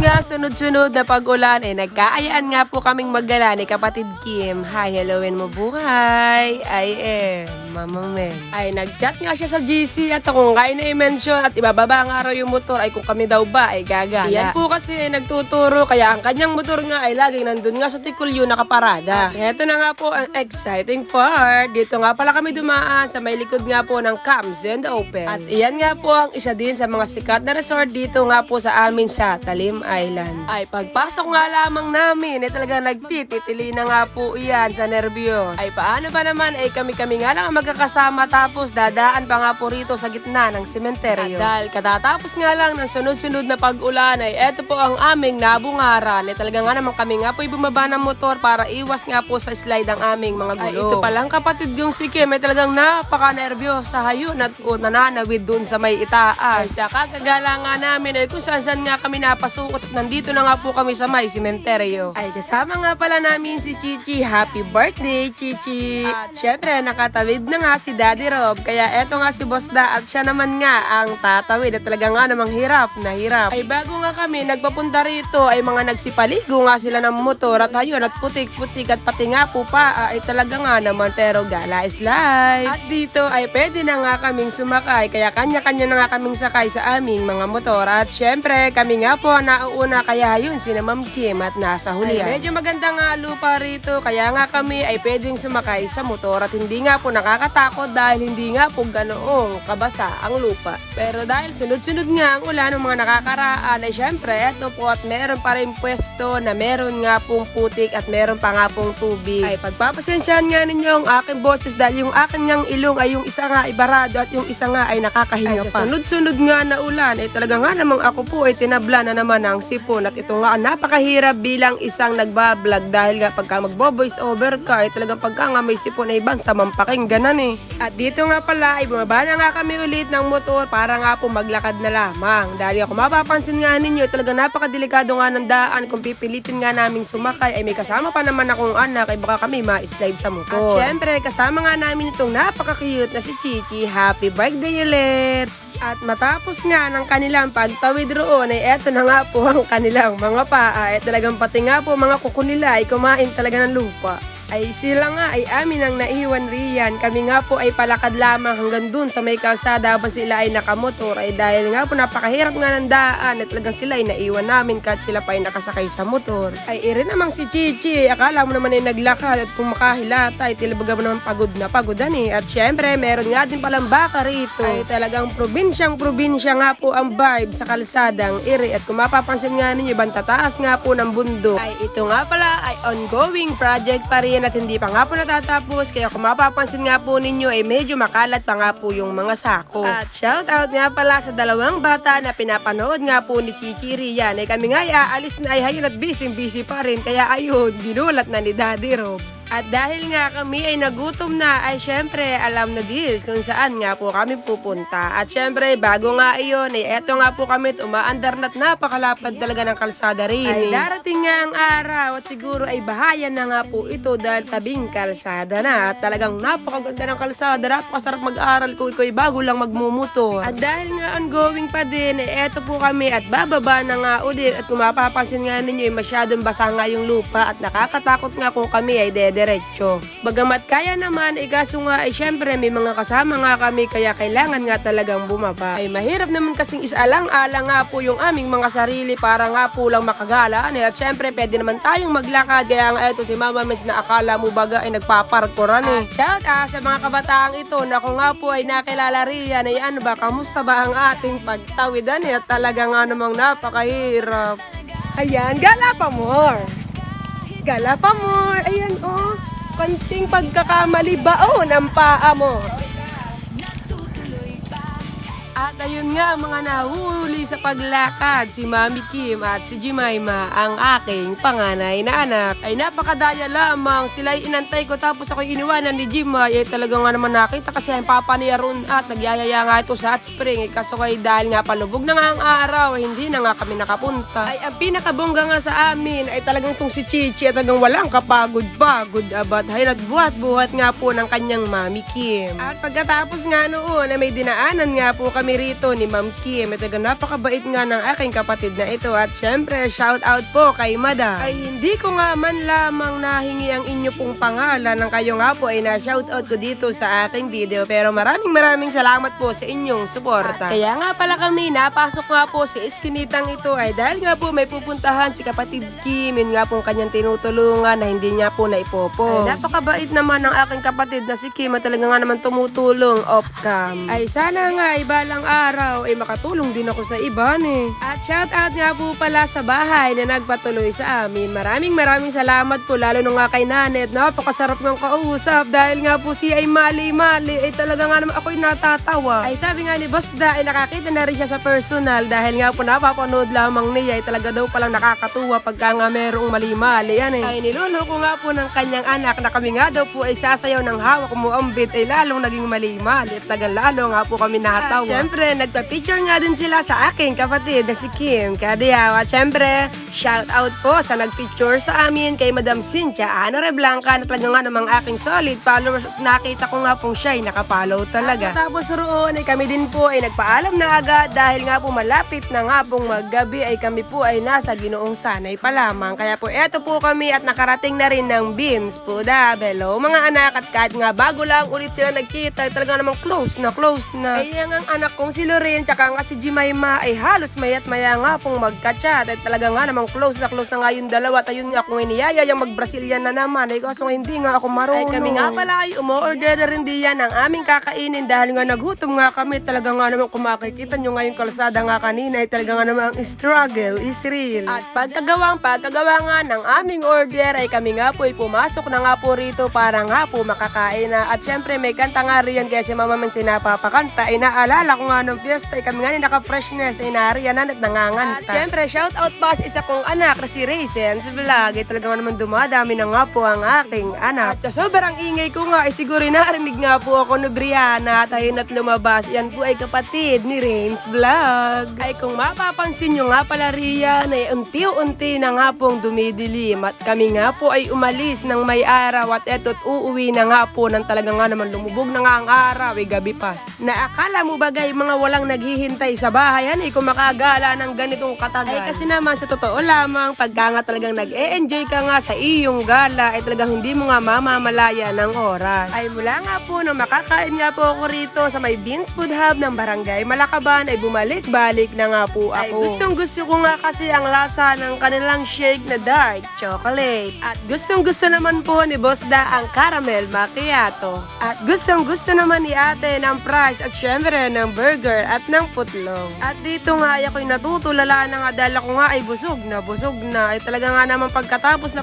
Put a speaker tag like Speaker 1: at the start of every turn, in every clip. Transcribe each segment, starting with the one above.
Speaker 1: nga sunod-sunod na pag-ulan ay nagkaayaan nga po kaming maggala ni kapatid Kim. Hi, halloween mo buhay. Mama Men. Ay nag-chat nga siya sa GC at kung kain na i-mention at ibababa nga raw yung motor ay kung kami daw ba ay gagala. Yan po kasi ay nagtuturo kaya ang kanyang motor nga ay laging nandun nga sa Tikulyo nakaparada. At eto na nga po ang exciting part. Dito nga pala kami dumaan sa may likod nga po ng Camps and Open. At iyan nga po ang isa din sa mga sikat na resort dito nga po sa amin sa Talim Island. Ay pagpasok nga lamang namin ay talaga nagtititili na nga po iyan sa nervyos. Ay paano ba naman ay kami-kami nga lang ang magkakasama tapos dadaan pa nga po rito sa gitna ng sementeryo. At dahil katatapos nga lang ng sunod-sunod na pag-ulan ay eto po ang aming nabungaran. Ay talaga nga naman kami nga po bumaba ng motor para iwas nga po sa slide ang aming mga gulo. Ay ito palang kapatid yung si Kim ay talagang napaka-nervyos sa hayun at nananawid dun sa may itaas. Ay sa kakagala nga namin ay kung saan nga kami napasukot at nandito na nga po kami sa may sementeryo. Ay kasama nga pala namin si Chichi. Happy birthday, Chichi! At syempre nakatawid na nga si Daddy Rob. Kaya eto nga si Boss Da at siya naman nga ang tatawid at talaga nga namang hirap na hirap. Ay bago nga kami nagpapunta rito ay mga nagsipaligo nga sila ng motor at hayun at putik-putik at pati nga po pa ay talaga nga naman pero gala is life. At dito ay pwede na nga kaming sumakay kaya kanya-kanya na nga kaming sakay sa aming mga motor. At syempre kami nga po nauuna kaya yun si Ma'am Kim at nasa hulihan. Ay, medyo maganda nga lupa rito kaya nga kami ay pwedeng sumakay sa motor at hindi nga po nakakatakot dahil hindi nga po ganoong kabasa ang lupa. Pero dahil sunod-sunod nga ang ulan ng mga nakakaraan ay syempre eto po at meron pa rin pwesto na meron nga pong putik at meron pa nga pong tubig. Ay pagpapasensyahan nga ninyo ang aking boses dahil yung aking niyang ilong ay yung isa nga ibarado at yung isa nga ay nakakahinga pa. Sunod-sunod nga na ulan ay talaga nga namang ako po ay tinabla na naman ng sipon at ito nga napakahirap bilang isang nagbablog dahil nga pagka magbo-voice over ka ay talagang pagka nga may sipon ay ibang sa mampakingganan eh. At dito nga pala ay bumaba na nga kami ulit ng motor para nga po maglakad na lamang. Dahil ako mapapansin nga ninyo talagang napakadelikado nga ng daan kung pipilitin nga naming sumakay ay may kasama pa naman akong anak ay baka kami ma-slide sa motor. At syempre kasama nga namin itong napaka-cute na si Chichi. Happy birthday ulit! At matapos nga ng kanilang pagtawid roon ay eto na nga po ang kanilang mga paa. At talagang pati nga po mga kuko nila ay kumain talaga ng lupa. Ay sila nga ay amin ang naiwan riyan. Kami nga po ay palakad lamang hanggang dun sa may kalsada habang sila ay nakamotor. Ay dahil nga po napakahirap nga ng daan at talagang sila ay naiwan namin kahit sila pa ay nakasakay sa motor. Ay iri namang si Chichi. Akala mo naman ay naglakad at kung makahilata ay tilabaga mo naman pagod na pagodan eh. At syempre meron nga din palang baka rito. Ay talagang probinsyang nga po ang vibe sa kalsadang iri. At kung mapapansin nga ninyo bantataas nga po ng bundok. Ay ito nga pala ay ongoing project pa rin at hindi pa nga po natatapos kaya kung mapapansin nga po ninyo ay medyo makalat pa nga po yung mga sako. At shout out nga pala sa dalawang bata na pinapanood nga po ni Chichi Rian ay kami nga ay aalis na ay hayun at busy pa rin kaya ayun ginulat na ni Daddy Rob. At dahil nga kami ay nagutom na ay syempre alam na this kung saan nga po kami pupunta. At syempre bago nga iyon ay eto nga po kami umaandar na't napakalapad talaga ng kalsada rin. Ay darating nga ang araw at siguro ay bahayan na nga po ito dahil tabing kalsada na. At talagang napakaganda ng kalsada, napakasarap mag-aral kung ikaw ay bago lang magmumotor. At dahil nga ongoing pa din ay eto po kami at bababa na nga ulit. At kung mapapansin nga ninyo ay masyadong basa nga yung lupa at nakakatakot nga kung kami ay diretso. Bagamat kaya naman, kaso nga ay syempre may mga kasama nga kami kaya kailangan nga talagang bumaba. Ay mahirap naman kasing isalang-alang nga po yung aming mga sarili para nga po lang makagala. At syempre pwede naman tayong maglakad kaya nga ito si Mama Mens na akala mo baga ay nagpaparkoran eh. Shout out sa mga kabataang ito na kung nga po ay nakilala riyan ay ano ba, kamusta ba ang ating pagtawidan at talaga nga namang napakahirap. Ayan, gala pa more! Gala pa more. Ayan, oh. Konting pagkakamali baon ang paa mo. At ayun nga mga nahuli sa paglakad, si Mami Kim at si Jemima, ang aking panganay na anak. Ay napakadaya lamang, sila inantay ko tapos ako'y iniwanan ni Jemima. Ay talaga nga naman nakita kasi ang papa niya ron at nagyayaya nga ito sa hot spring. Ay kaso kay dahil nga palubog na nga ang araw, ay hindi na nga kami nakapunta. Ay ang pinakabongga nga sa amin ay talagang itong si Chichi at talagang walang kapagod-pagod abat. Ay nagbuhat-buhat nga po ng kanyang Mami Kim. At pagkatapos nga noon ay may dinaanan nga po kami kami rito ni Ma'am Kim. Ito napakabait nga ng aking kapatid na ito. At syempre, shout out po kay Madam. Ay hindi ko nga man lamang nahingi ang inyo pong pangalan ng kayo nga po ay na-shout out ko dito sa aking video. Pero maraming salamat po sa inyong suporta. Kaya nga pala kami napasok nga po si iskinitang ito ay dahil nga po may pupuntahan si kapatid Kim. Yun nga pong kanyang tinutulungan na hindi niya po naipopos. Ay napakabait naman ng aking kapatid na si Kim at talaga nga naman tumutulong off-cam. Ay sana nga ibalang araw ay makatulong din ako sa iba At shout out nga po pala sa bahay na nagpatuloy sa amin. Maraming salamat po lalo nung nga kay Nanet. Napakasarap ng kausap dahil nga po siya ay mali-mali. Ay talaga nga naman ako'y natatawa. Ay sabi nga ni Boss Da ay nakakita na rin siya sa personal dahil nga po napapanood lamang niya ay talaga daw palang nakakatuwa pagka nga merong mali-mali Ay nilolo ko nga po ng kanyang anak na kami nga daw po ay sasayaw ng hawak mo ambit ay lalong naging mali-mali at lalo nga po kami natawa. At syempre nagpa-picture nga din sila sa aking kapatid na si Kim Kadiaw. At syempre shout out po sa nagpicture sa amin kay Madam Cynthia Anore Blanca na talaga nga namang aking solid followers at nakita ko nga pong siya ay nakapollow talaga. At tapos roon ay kami din po ay nagpaalam na agad dahil nga po malapit na nga pong maggabi ay kami po ay nasa Ginoong Sanay pa lamang. Kaya po eto po kami at nakarating na rin ng Beans po Hello mga anak at kahit nga bago lang ulit sila nagkita ay talaga namang close na. Ay ang anak kong si Loren tsaka nga si Jemima ay halos maya't maya nga pong magka-chat at talaga nga namang close na nga yung dalawa at ayun nga kung iniyaya yung mag-Brazilian na naman ay kaso hindi nga ako marunong. Ay kami nga pala ay umo-order na rin diyan ng aming kakainin dahil nga naghutom nga kami talaga nga namang kumakikita nyo nga yung kalsada nga kanina ay talaga nga namang struggle is real. At pagkagawa nga ng aming order ay kami nga po ay pumasok na nga po rito para nga po makakain na at syempre may kanta nga riyan kaya si Mama Man sinapapakanta ay naalala ko nga nung fiesta ay kami nga naka-freshness ay nariyan na at nanganganta. At syempre shout out pa sa isa kong anak na si Raisin sa vlog ay talaga naman dumadami na nga po ang aking anak. At sobrang ingay ko nga ay siguro narinig nga po ako ni Brianna at ayun at lumabas. Yan po ay kapatid ni Rains Vlog. Ay kung mapapansin nyo nga pala riyan ay unti-unti na nga pong dumidilim at kami nga po ay umalis ng may araw at eto't uuwi na nga po nang talaga nga naman lumubog na nga ang araw ay gabi pa. Naakala mo bagay mga walang naghihintay sa bahay ay kung makagala ng ganitong katagal. Ay kasi naman sa totoo lamang pagka nga talagang nag-e-enjoy ka nga sa iyong gala ay talagang hindi mo nga mamamalaya ng oras. Ay mula nga po nung makakain nga po ako rito sa may Beans Food Hub ng Barangay Malakaban ay bumalik-balik na nga po ako. Ay gustong-gusto ko nga kasi ang lasa ng kanilang shake na dark chocolate. At gustong-gusto naman po ni Boss Da ang caramel macchiato. At gustong-gusto naman ni ate ng fries at syempre ng burger at ng putlong. At dito nga ay ako'y natutulala na nga dahil ako nga ay busog na. Ay talaga nga naman pagkatapos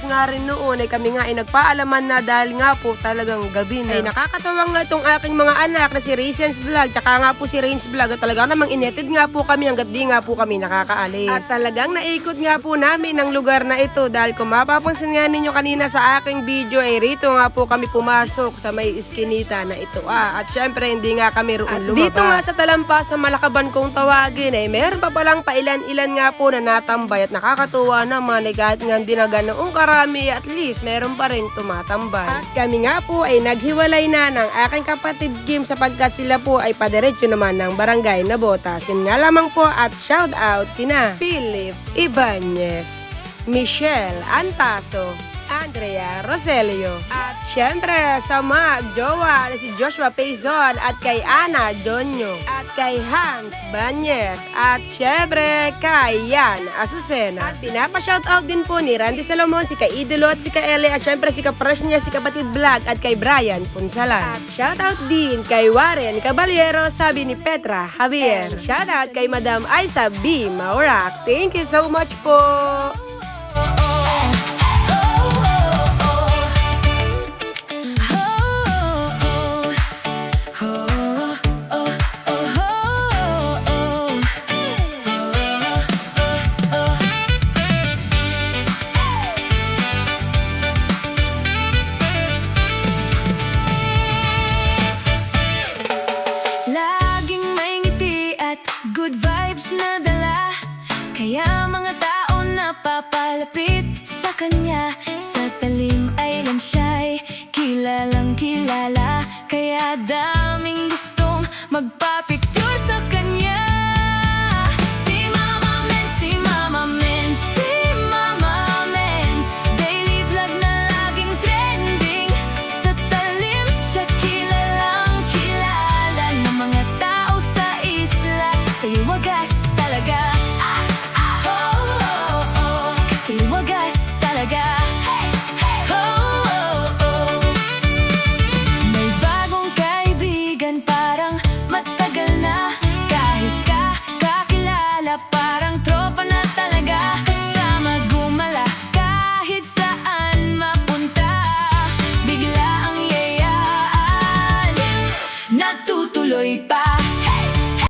Speaker 1: nga rin noon ay kami nga ay nagpaalaman na dahil nga po talagang gabi na. Ay nakakatawa nga itong aking mga anak na si Raisin's Vlog tsaka nga po si Rain's Vlog at talaga namang inetid nga po kami hanggat di nga po kami nakakaalis. At talagang naikot nga po namin ang lugar na ito dahil kung mapapansin nga ninyo kanina sa aking video ay rito nga po kami pumasok sa may iskinita na ito. At syempre hindi nga kami roon lumabas. Dito nga sa Talampas sa Malakaban kong tawagin ay meron pa palang pailan-ilan nga po na natambay at nakakatuwa naman ay kahit nga hindi na ganoong karami at least meron pa rin tumatambay. At kami nga po ay naghiwalay na ng aking kapatid Kim sapagkat sila po ay padiretso naman ng barangay na Botas. Yun nga lamang po at shout out kina Philip Ibanez, Michelle Antaso, Andrea Roselio. At syempre sa mga jowa na si Joshua Payson at kay Ana Donyo at kay Hans Banyes at syempre kay Yan Azucena. At pinapa-shoutout din po ni Randy Salomon, si Kaidolo at si Kaeli at syempre si Kapresh niya, si Kapatid Vlog at kay Brian Punsalan. At shoutout din kay Warren Caballero, sabi ni Petra Javier. Shoutout kay Madam Aiza B. Maurak. Thank you so much po!
Speaker 2: Good vibes na dala, kaya mga tao napapalapit sa kanya. Sa talim ay lang siya'y kilalang kilala, kaya